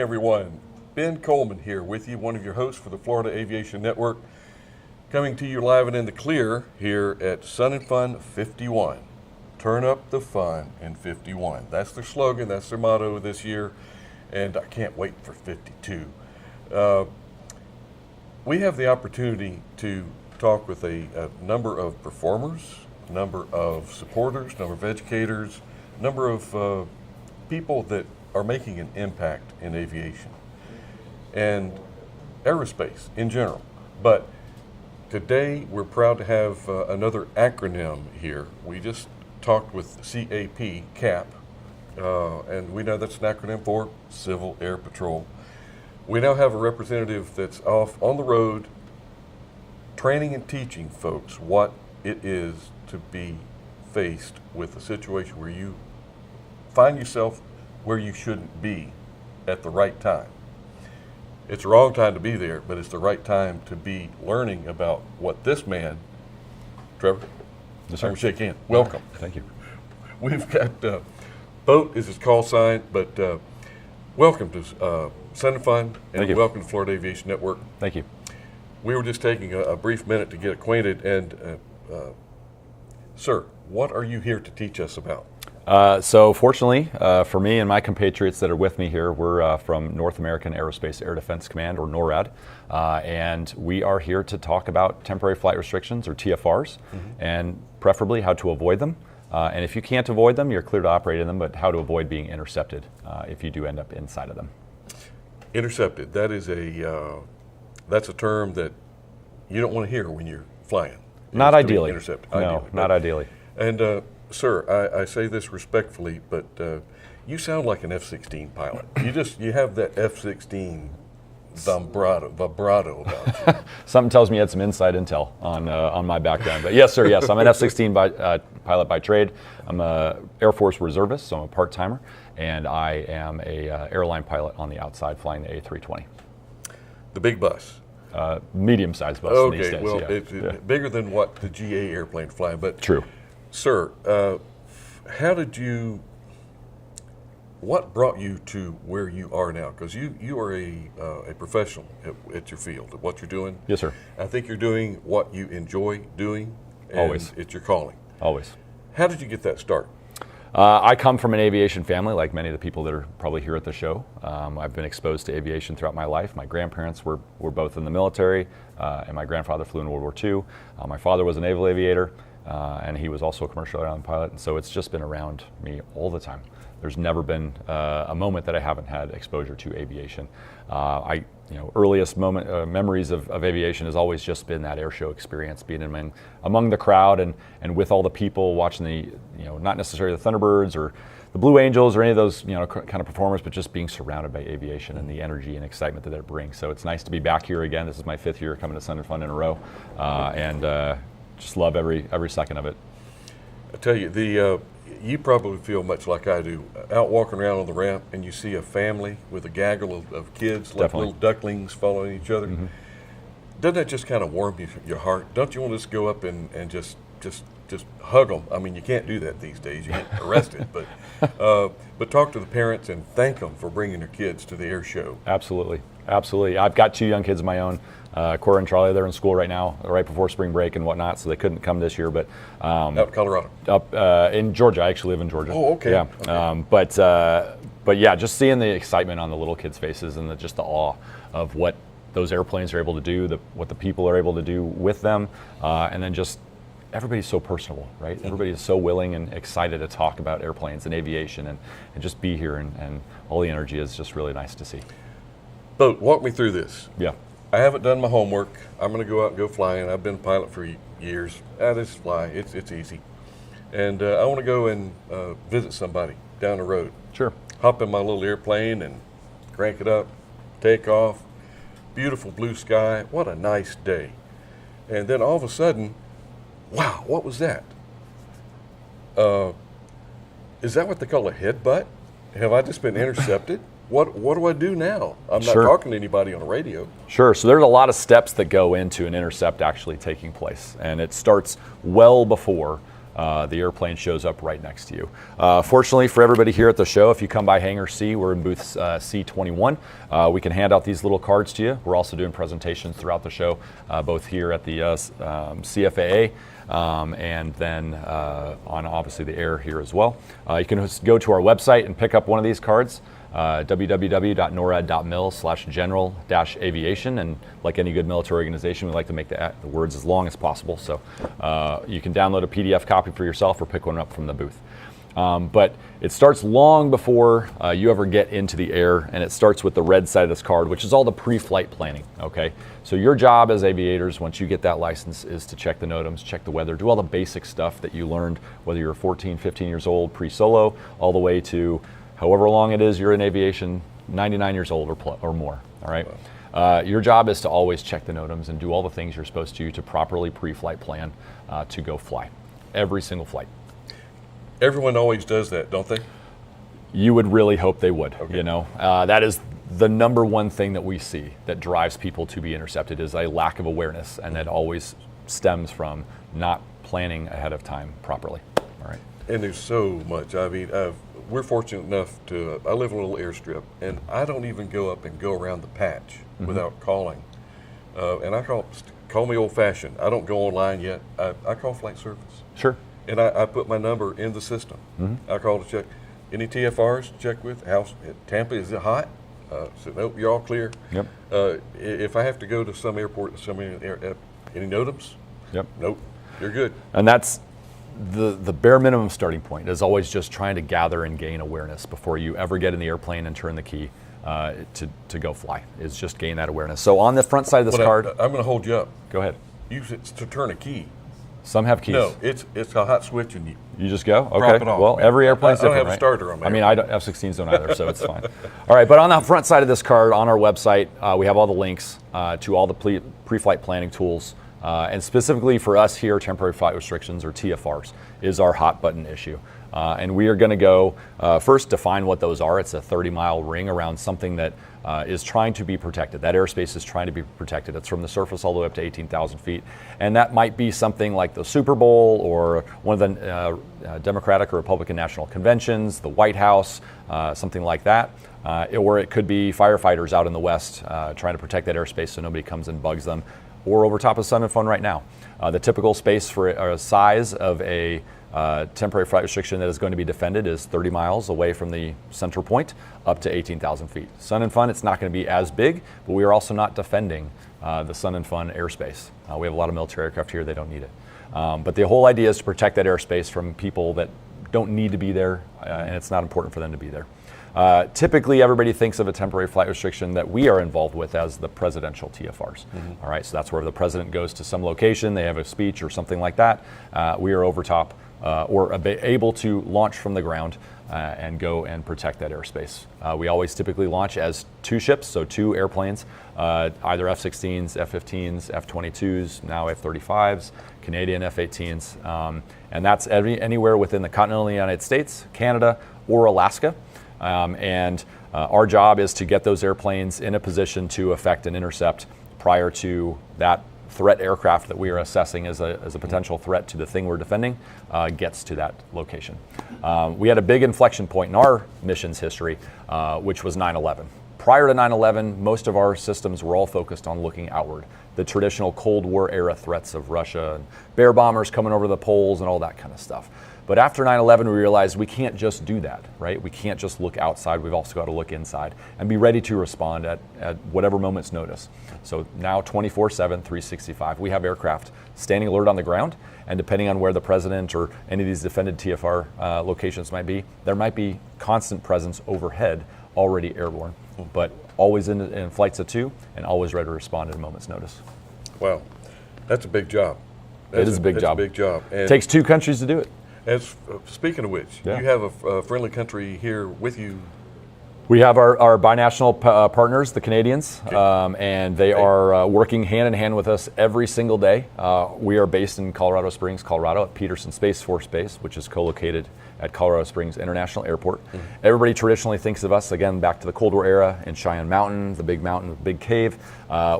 everyone. Ben Coleman here with you, one of your hosts for the Florida Aviation Network, coming to you live and in the clear here at Sun and Fun 51. Turn up the fun in 51. That's their slogan, that's their motto this year, and I can't wait for 52. We have the opportunity to talk with a number of performers, a number of supporters, a number of educators, a number of people that are making an impact in aviation and aerospace in general. But today we're proud to have another acronym here. We just talked with CAP, and we know that's an acronym for Civil Air Patrol. We now have a representative that's off on the road training and teaching folks what it is to be faced with a situation where you find yourself where you shouldn't be at the right time. It's the wrong time to be there, but it's the right time to be learning about what this man, Trevor, yes, sir. I'm gonna shake hands. Welcome. Thank you. We've got Boat is his call sign, but welcome to Sun and Fun, and welcome to Florida Aviation Network. Thank you. We were just taking a brief minute to get acquainted, and sir, what are you here to teach us about? So fortunately for me and my compatriots that are with me here, we're from North American Aerospace Air Defense Command, or NORAD, and we are here to talk about temporary flight restrictions, or TFRs, and preferably how to avoid them. And if you can't avoid them, you're clear to operate in them, but how to avoid being intercepted if you do end up inside of them. Intercepted, that is that's a term that you don't want to hear when you're flying. Not ideally. Intercepted. No, not ideally. And sir, I say this respectfully, but you sound like an F-16 pilot. You have that F-16 vibrato about you. Something tells me you had some inside intel on my background. But yes, sir, yes, I'm an F-16 pilot by trade. I'm a Air Force reservist, so I'm a part-timer, and I am a airline pilot on the outside flying the A320. The big bus. Medium-sized bus these days. Okay, well, it's bigger than what the GA airplane's flying, but true. Sir, what brought you to where you are now? Because you are a professional at your field, at what you're doing. Yes, sir. I think you're doing what you enjoy doing, and always. It's your calling. Always. How did you get that start? I come from an aviation family, like many of the people that are probably here at the show. I've been exposed to aviation throughout my life. My grandparents were both in the military, and my grandfather flew in World War II. My father was a naval aviator, and he was also a commercial airline pilot, and so it's just been around me all the time. There's never been a moment that I haven't had exposure to aviation. Earliest memories of aviation has always just been that air show experience, being among the crowd and with all the people watching the, not necessarily the Thunderbirds or the Blue Angels or any of those, kind of performers, but just being surrounded by aviation and the energy and excitement that it brings. So it's nice to be back here again. This is my 5th year coming to Sun and Fun in a row, and just love every second of it. I tell you, you probably feel much like I do. Out walking around on the ramp and you see a family with a gaggle of kids, like little ducklings following each other. Mm-hmm. Doesn't that just kind of warm your heart? Don't you want to just go up and just hug them? I mean, you can't do that these days. You get arrested. But talk to the parents and thank them for bringing their kids to the air show. Absolutely. Absolutely. I've got 2 young kids of my own. Cora and Charlie, they're in school right now, right before spring break and whatnot, so they couldn't come this year. But out in Colorado, up in Georgia. I actually live in Georgia. Oh, okay. Yeah, okay. But yeah, just seeing the excitement on the little kids' faces and just the awe of what those airplanes are able to do, what the people are able to do with them, and then just everybody's so personable, right? Mm-hmm. Everybody is so willing and excited to talk about airplanes and aviation and just be here, and all the energy is just really nice to see. Boat, walk me through this. Yeah. I haven't done my homework. I'm going to go out and go flying. I've been a pilot for years. I just fly. It's easy. And I want to go and visit somebody down the road. Sure. Hop in my little airplane and crank it up, take off. Beautiful blue sky. What a nice day. And then all of a sudden, wow, what was that? Is that what they call a headbutt? Have I just been intercepted? What do I do now? I'm not talking to anybody on the radio. Sure. So there's a lot of steps that go into an intercept actually taking place, and it starts well before the airplane shows up right next to you. Fortunately for everybody here at the show, if you come by Hangar C, we're in booth C21. We can hand out these little cards to you. We're also doing presentations throughout the show, both here at the CFAA and then on obviously the air here as well. You can just go to our website and pick up one of these cards. www.norad.mil/general-aviation, and like any good military organization, we like to make the words as long as possible, so you can download a PDF copy for yourself or pick one up from the booth. But it starts long before you ever get into the air, and it starts with the red side of this card, which is all the pre-flight planning, okay? So your job as aviators, once you get that license, is to check the NOTAMs, check the weather, do all the basic stuff that you learned, whether you're 14, 15 years old, pre-solo, all the way to however long it is you're in aviation, 99 years old or more, all right? Your job is to always check the NOTAMs and do all the things you're supposed to properly pre-flight plan to go fly, every single flight. Everyone always does that, don't they? You would really hope they would, Okay. you know? That is the number one thing that we see that drives people to be intercepted is a lack of awareness, and that always stems from not planning ahead of time properly, all right? And there's so much. I mean, we're fortunate enough to, I live on a little airstrip, and I don't even go up and go around the patch without calling. And I call me old-fashioned. I don't go online yet. I call flight service. Sure. And I put my number in the system. I call to check. Any TFRs to check with? Tampa, is it hot? So nope, you're all clear. Yep. If I have to go to some airport, any NOTAMs? Yep. Nope, you're good. And that's the bare minimum starting point is always just trying to gather and gain awareness before you ever get in the airplane and turn the key to go fly, is just gain that awareness. So on the front side of this card, I'm going to hold you up. go ahead. Use it to turn a key. Some have keys. No, it's a hot switch and You just go? Okay. Drop it off. Well, every airplane's I don't different, have a right? starter on my I mean, F-16s don't either, so it's fine. All right, but on the front side of this card, on our website, we have all the links to all the pre-flight planning tools. And specifically for us here, temporary flight restrictions, or TFRs, is our hot button issue. And we are going to go first define what those are. It's a 30-mile ring around something that is trying to be protected. That airspace is trying to be protected. It's from the surface all the way up to 18,000 feet. And that might be something like the Super Bowl, or one of the Democratic or Republican national conventions, the White House, something like that. Or it could be firefighters out in the West trying to protect that airspace so nobody comes and bugs them. Or over top of Sun and Fun right now. The typical space for a size of a temporary flight restriction that is going to be defended is 30 miles away from the center point up to 18,000 feet. Sun and Fun, it's not going to be as big, but we are also not defending the Sun and Fun airspace. We have a lot of military aircraft here, they don't need it. But the whole idea is to protect that airspace from people that don't need to be there, and it's not important for them to be there. Typically, everybody thinks of a temporary flight restriction that we are involved with as the presidential TFRs. All right, so that's where the president goes to some location, they have a speech or something like that. We are over top or able to launch from the ground and go and protect that airspace. We always typically launch as two ships, so two airplanes, either F-16s, F-15s, F-22s, now F-35s, Canadian F-18s, and that's anywhere within the continental United States, Canada, or Alaska. And our job is to get those airplanes in a position to effect an intercept prior to that threat aircraft that we are assessing as a potential threat to the thing we're defending gets to that location. We had a big inflection point in our mission's history, which was 9/11. Prior to 9/11, most of our systems were all focused on looking outward. The traditional Cold War era threats of Russia and bear bombers coming over the poles and all that kind of stuff. But after 9/11, we realized we can't just do that, right? We can't just look outside. We've also got to look inside and be ready to respond at whatever moment's notice. So now 24/7, 365, we have aircraft standing alert on the ground, and depending on where the president or any of these defended TFR locations might be, there might be constant presence overhead already airborne, but always in flights of two and always ready to respond at a moment's notice. Wow, that's a big job. It is a big job. It's a big job. It takes two countries to do it. As speaking of which, Yeah. you have a friendly country here with you We have our binational partners, the Canadians, and they are working hand in hand with us every single day. We are based in Colorado Springs, Colorado, at Peterson Space Force Base, which is co-located at Colorado Springs International Airport. Everybody traditionally thinks of us, again, back to the Cold War era, in Cheyenne Mountain, the big cave.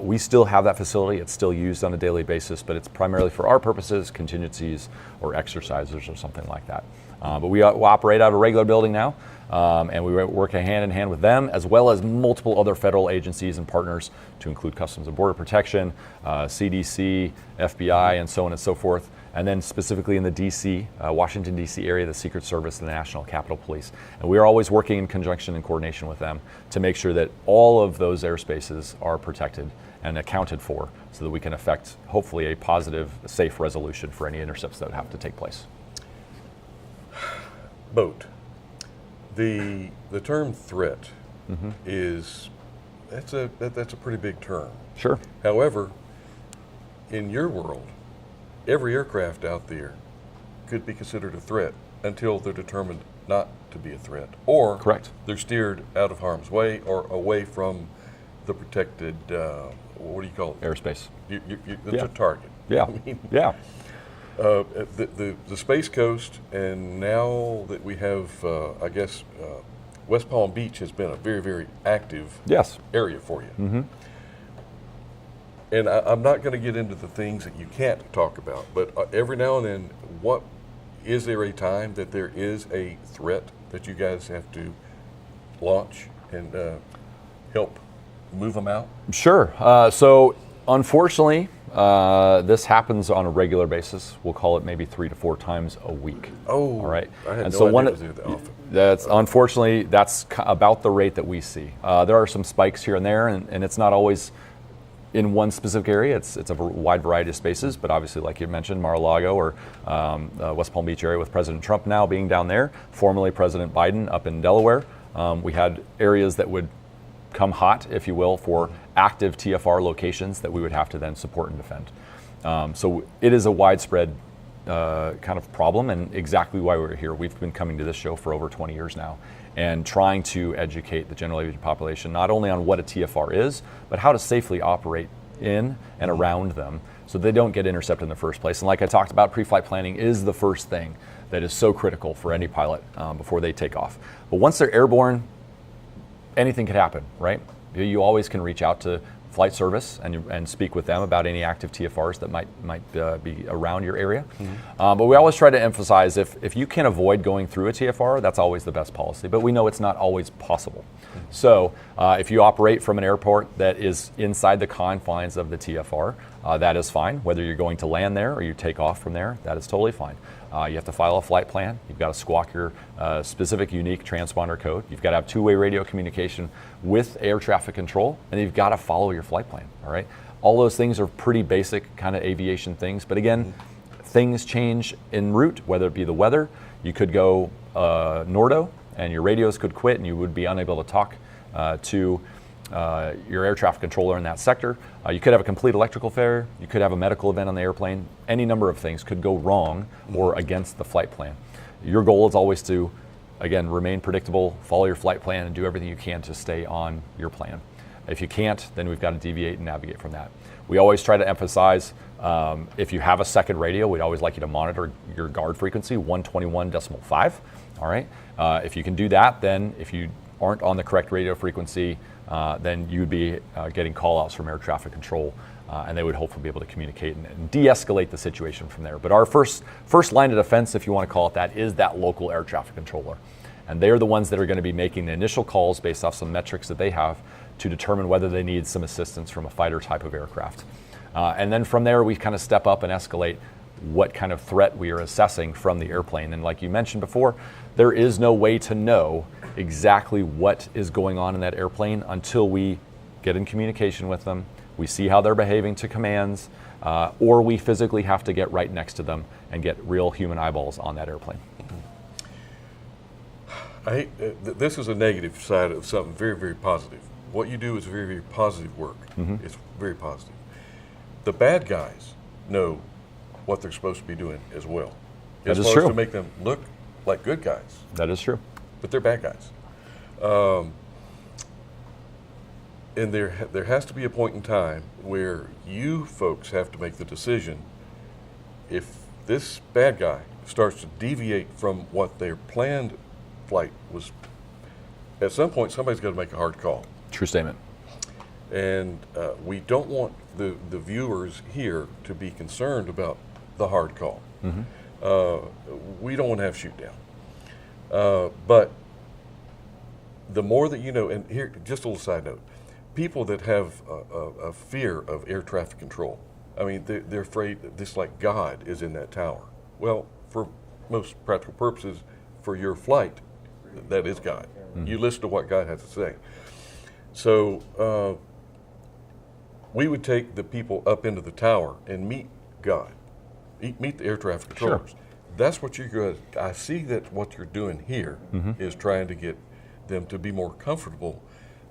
We still have that facility. It's still used on a daily basis, but it's primarily for our purposes, contingencies or exercises or something like that. But we operate out of a regular building now. And we work hand in hand with them, as well as multiple other federal agencies and partners, to include Customs and Border Protection, CDC, FBI, and so on and so forth. And then specifically in the DC, Washington, DC area, the Secret Service and the National Capitol Police. And we are always working in conjunction and coordination with them to make sure that all of those airspaces are protected and accounted for, so that we can effect, hopefully, a positive, safe resolution for any intercepts that would have to take place. Boat. The term threat is that's a pretty big term. Sure. However, in your world, every aircraft out there could be considered a threat until they're determined not to be a threat, or Correct. they're steered out of harm's way or away from the protected what do you call it? Airspace. That's a target. Yeah. I mean, Yeah. the Space Coast, and now that we have, I guess, West Palm Beach has been a very, very active Yes. area for you. And I'm not going to get into the things that you can't talk about, but every now and then, is there a time that there is a threat that you guys have to launch and help move them out? Sure. So unfortunately, this happens on a regular basis. We'll call it maybe 3 to 4 times a week. Oh, all right. I had and no so idea it was that often. That's unfortunately that's about the rate that we see. There are some spikes here and there, and it's not always in one specific area. It's a wide variety of spaces, but obviously, like you mentioned, Mar-a-Lago or West Palm Beach area with President Trump now being down there, formerly President Biden up in Delaware. We had areas that would come hot, if you will, for active TFR locations that we would have to then support and defend. So it is a widespread kind of problem, and exactly why we're here. We've been coming to this show for over 20 years now and trying to educate the general aviation population not only on what a TFR is, but how to safely operate in and around them so they don't get intercepted in the first place. And like I talked about, pre-flight planning is the first thing that is so critical for any pilot before they take off. But once they're airborne, anything could happen, right? You always can reach out to flight service and speak with them about any active TFRs that might be around your area. But we always try to emphasize if you can avoid going through a TFR, that's always the best policy. But we know it's not always possible. So if you operate from an airport that is inside the confines of the TFR, that is fine. Whether you're going to land there or you take off from there, that is totally fine. You have to file a flight plan. You've got to squawk your specific unique transponder code. You've got to have two-way radio communication with air traffic control, and you've got to follow your flight plan, all right? All those things are pretty basic kind of aviation things, but again, things change en route, whether it be the weather. You could go Nordo, and your radios could quit, and you would be unable to talk to your air traffic controller in that sector. You could have a complete electrical failure. You could have a medical event on the airplane. Any number of things could go wrong or against the flight plan. Your goal is always to, again, remain predictable, follow your flight plan, and do everything you can to stay on your plan. If you can't, then we've got to deviate and navigate from that. We always try to emphasize, if you have a second radio, we'd always like you to monitor your guard frequency, 121.5, all right? If you can do that, then if you aren't on the correct radio frequency, then you'd be getting call-outs from air traffic control, and they would hopefully be able to communicate and de-escalate the situation from there. But our first line of defense, if you want to call it that, is that local air traffic controller. And they're the ones that are going to be making the initial calls based off some metrics that they have to determine whether they need some assistance from a fighter type of aircraft. And then from there, we kind of step up and escalate what kind of threat we are assessing from the airplane. And like you mentioned before, there is no way to know exactly what is going on in that airplane until we get in communication with them, we see how they're behaving to commands, or we physically have to get right next to them and get real human eyeballs on that airplane. I hate, this is a negative side of something very, very positive. What you do is very, very positive work. It's very positive. The bad guys know what they're supposed to be doing as well. That is supposed true. to make them look like good guys, That is true. but they're bad guys. And there has to be a point in time where you folks have to make the decision. If this bad guy starts to deviate from what their planned flight was, at some point somebody's got to make a hard call. True statement. And we don't want the viewers here to be concerned about the hard call. We don't want to have shoot down. But the more that you know, and here, just a little side note, people that have a fear of air traffic control, I mean, they're afraid that this, like God is in that tower. Well, for most practical purposes, for your flight, that is God. You listen to what God has to say. So we would take the people up into the tower and meet God, meet the air traffic controllers. Sure. That's what you're going to, I see that what you're doing here is trying to get them to be more comfortable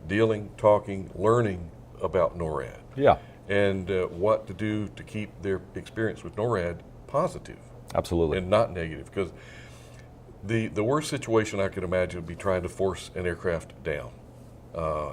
dealing, talking, learning about NORAD. Yeah. And what to do to keep their experience with NORAD positive. Absolutely. And not negative. Because the worst situation I could imagine would be trying to force an aircraft down.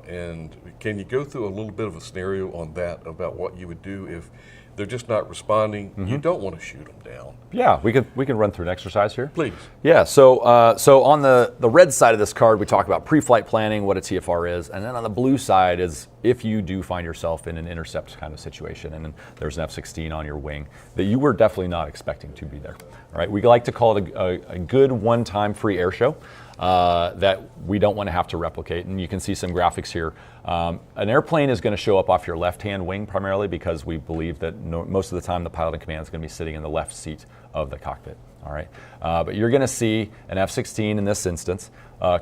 And can you go through a little bit of a scenario on that about what you would do if they're just not responding? You don't want to shoot them down. Yeah, we can run through an exercise here. Please. Yeah, so on the red side of this card, we talk about pre-flight planning, what a TFR is, and then on the blue side is if you do find yourself in an intercept kind of situation and there's an F-16 on your wing that you were definitely not expecting to be there. All right, we like to call it a good one-time free air show that we don't want to have to replicate, and you can see some graphics here. An airplane is going to show up off your left-hand wing primarily because we believe that most of the time the pilot in command is going to be sitting in the left seat of the cockpit. All right, but you're going to see an F-16 in this instance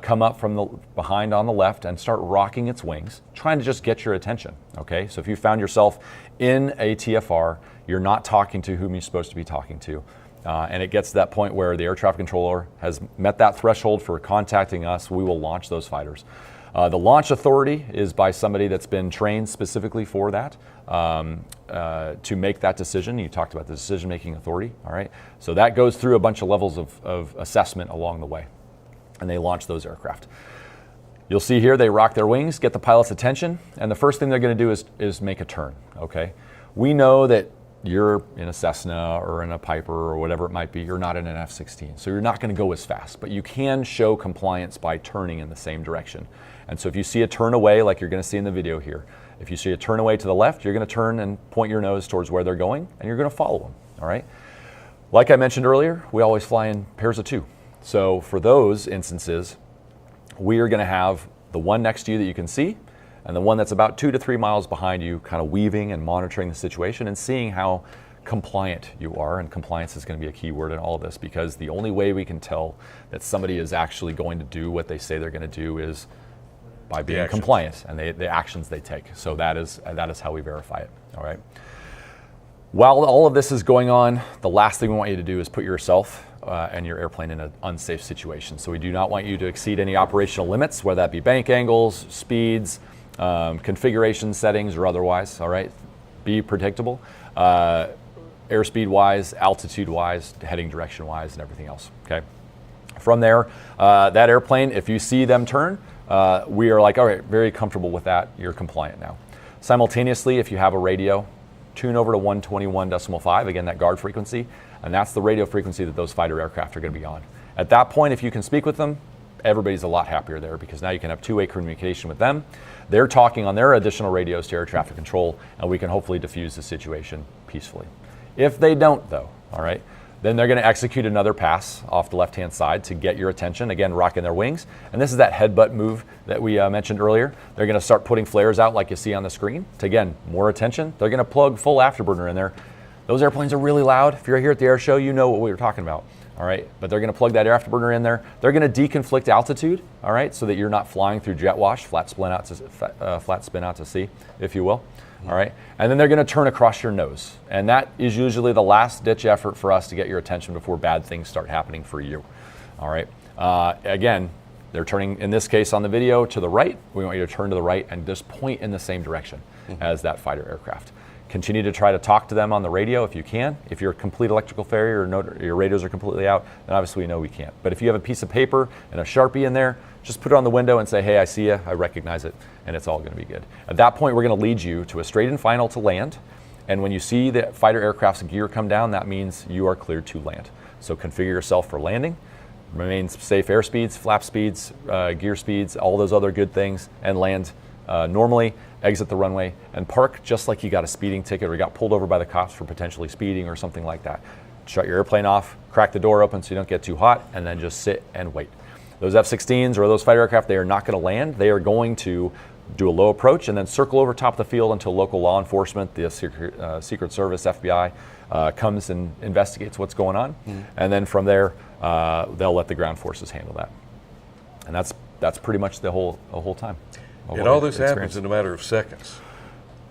come up from behind on the left and start rocking its wings, trying to just get your attention. Okay, so if you found yourself in a TFR, you're not talking to whom you're supposed to be talking to. And it gets to that point where the air traffic controller has met that threshold for contacting us, we will launch those fighters. The launch authority is by somebody that's been trained specifically for that, to make that decision. You talked about the decision-making authority, all right? So that goes through a bunch of levels of assessment along the way, and they launch those aircraft. You'll see here they rock their wings, get the pilot's attention, and the first thing they're going to do is make a turn, okay? We know that you're in a Cessna or in a Piper or whatever it might be, you're not in an F-16. So you're not going to go as fast, but you can show compliance by turning in the same direction. And so if you see a turn away, like you're going to see in the video here, if you see a turn away to the left, you're going to turn and point your nose towards where they're going, and you're going to follow them, all right? Like I mentioned earlier, we always fly in pairs of two. So for those instances, we are going to have the one next to you that you can see, and the one that's about 2 to 3 miles behind you, kind of weaving and monitoring the situation and seeing how compliant you are. And compliance is going to be a key word in all of this, because the only way we can tell that somebody is actually going to do what they say they're going to do is by being compliant and the actions they take. So that is how we verify it. All right. While all of this is going on, the last thing we want you to do is put yourself and your airplane in an unsafe situation. So we do not want you to exceed any operational limits, whether that be bank angles, speeds, configuration settings, or otherwise. All right, be predictable, airspeed wise, altitude wise, heading direction wise, and everything else. Okay. From there, that airplane, if you see them turn, we are like, all right, very comfortable with that. You're compliant now. Simultaneously, if you have a radio, tune over to 121.5, again, that guard frequency, and that's the radio frequency that those fighter aircraft are going to be on. At that point, if you can speak with them, everybody's a lot happier there, because now you can have two-way communication with them. They're talking on their additional radios to air traffic control, and we can hopefully diffuse the situation peacefully. If they don't, though, all right, then they're going to execute another pass off the left-hand side to get your attention, again, rocking their wings. And this is that headbutt move that we mentioned earlier. They're going to start putting flares out like you see on the screen to, again, more attention. They're going to plug full afterburner in there. Those airplanes are really loud. If you're here at the air show, you know what we were talking about. All right, but they're going to plug that afterburner in there. They're going to deconflict altitude, all right, so that you're not flying through jet wash, flat spin out to sea, if you will. All right, and then they're going to turn across your nose, and that is usually the last ditch effort for us to get your attention before bad things start happening for you. All right, again, they're turning, in this case on the video, to the right. We want you to turn to the right and just point in the same direction as that fighter aircraft. Continue to try to talk to them on the radio if you can. If you're a complete electrical failure or your radios are completely out, then obviously we know we can't. But if you have a piece of paper and a Sharpie in there, just put it on the window and say, hey, I see you, I recognize it, and it's all going to be good. At that point, we're going to lead you to a straight-in final to land. And when you see the fighter aircraft's gear come down, that means you are cleared to land. So configure yourself for landing, remain safe airspeeds, flap speeds, gear speeds, all those other good things, and land normally, exit the runway, and park just like you got a speeding ticket or you got pulled over by the cops for potentially speeding or something like that. Shut your airplane off, crack the door open so you don't get too hot, and then just sit and wait. Those F-16s or those fighter aircraft, they are not going to land. They are going to do a low approach and then circle over top of the field until local law enforcement, the Secret Service, FBI, comes and investigates what's going on. And then from there, they'll let the ground forces handle that. And that's pretty much the whole time. And all this happens in a matter of seconds.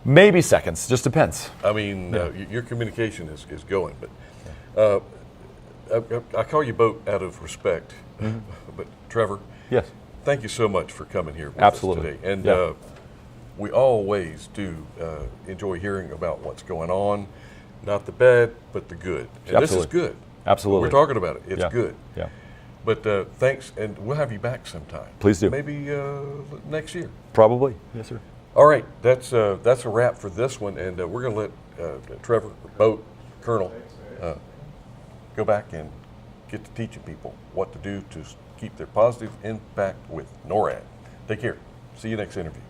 Maybe seconds, just depends. I mean, your communication is going, but I call you both out of respect. But Trevor, yes, thank you so much for coming here with absolutely us today. And we always do enjoy hearing about what's going on, not the bad, but the good. And absolutely. This is good. Absolutely. We're talking about it. It's good. Yeah. But thanks, and we'll have you back sometime. Please do. Maybe next year. Probably. Yes, sir. All right, that's a wrap for this one, and we're going to let Trevor, Boat, Colonel, go back and get to teaching people what to do to keep their positive impact with NORAD. Take care. See you next interview.